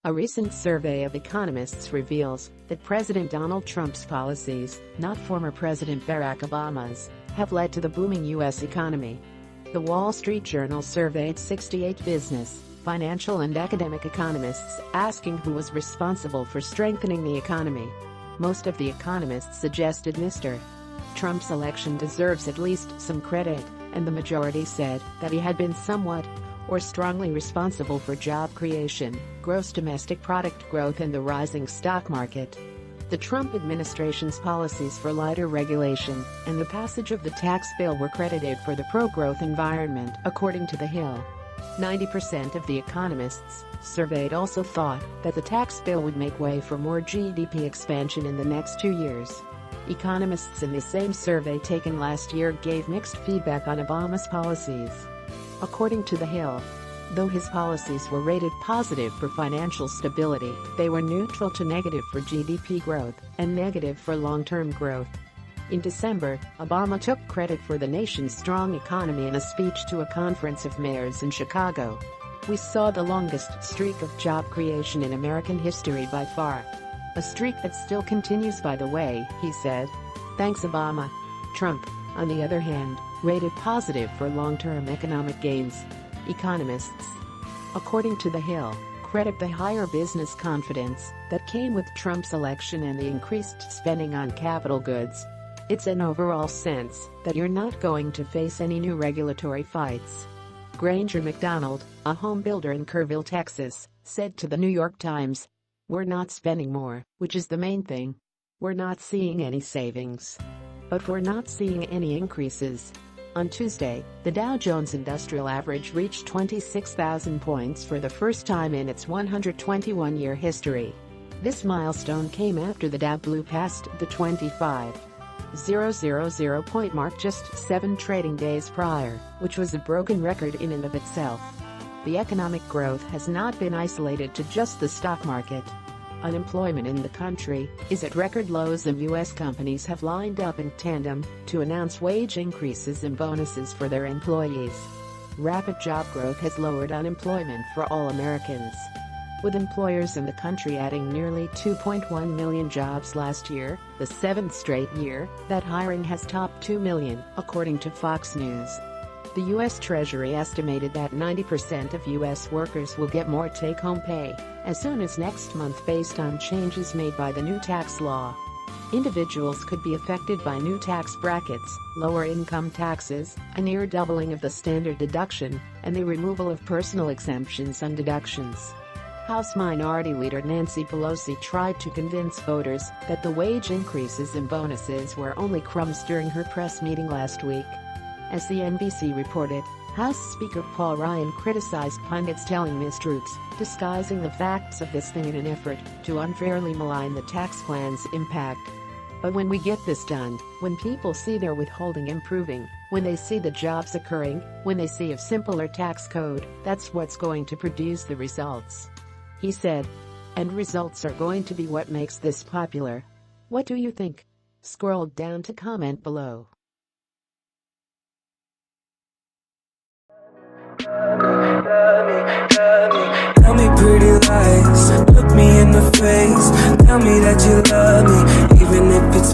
A recent survey of economists reveals that President Donald Trump's policies, not former President Barack Obama's, have led to the booming U.S. economy. The Wall Street Journal surveyed 68 business, financial and academic economists, asking who was responsible for strengthening the economy. Most of the economists suggested Mr. Trump's election deserves at least some credit, and the majority said that he had been somewhat or strongly responsible for job creation, gross domestic product growth and the rising stock market. The Trump administration's policies for lighter regulation and the passage of the tax bill were credited for the pro-growth environment, according to The Hill. 90% of the economists surveyed also thought that the tax bill would make way for more GDP expansion in the next 2 years. Economists in the same survey taken last year gave mixed feedback on Obama's policies. According to The Hill, though his policies were rated positive for financial stability, they were neutral to negative for GDP growth and negative for long-term growth. In December, Obama took credit for the nation's strong economy in a speech to a conference of mayors in Chicago. "We saw the longest streak of job creation in American history by far. A streak that still continues, by the way," he said. "Thanks, Obama." Trump, on the other hand, rated positive for long-term economic gains. Economists, according to The Hill, credit the higher business confidence that came with Trump's election and the increased spending on capital goods. "It's an overall sense that you're not going to face any new regulatory fights." Granger McDonald, a home builder in Kerrville, Texas, said to the New York Times, "We're not spending more, which is the main thing. We're not seeing any savings. But we're not seeing any increases." On Tuesday, the Dow Jones Industrial Average reached 26,000 points for the first time in its 121-year history. This milestone came after the Dow blew past the 25,000 point mark just 7 trading days prior, which was a broken record in and of itself. The economic growth has not been isolated to just the stock market. Unemployment in the country is at record lows and U.S. companies have lined up in tandem to announce wage increases and bonuses for their employees. Rapid job growth has lowered unemployment for all Americans, with employers in the country adding nearly 2.1 million jobs last year, the 7th straight year that hiring has topped 2 million, according to Fox News. The U.S. Treasury estimated that 90% of U.S. workers will get more take-home pay as soon as next month based on changes made by the new tax law. Individuals could be affected by new tax brackets, lower income taxes, a near doubling of the standard deduction, and the removal of personal exemptions on deductions. House Minority Leader Nancy Pelosi tried to convince voters that the wage increases and bonuses were only crumbs during her press meeting last week. As the NBC reported, House Speaker Paul Ryan criticized pundits telling mistruths, disguising the facts of this thing in an effort to unfairly malign the tax plan's impact. "But when we get this done, when people see their withholding improving, when they see the jobs occurring, when they see a simpler tax code, that's what's going to produce the results," he said. "And results are going to be what makes this popular. What do you think?" Scroll down to comment below. Tell me pretty lies, look me in the face. Tell me that you love me, even if it's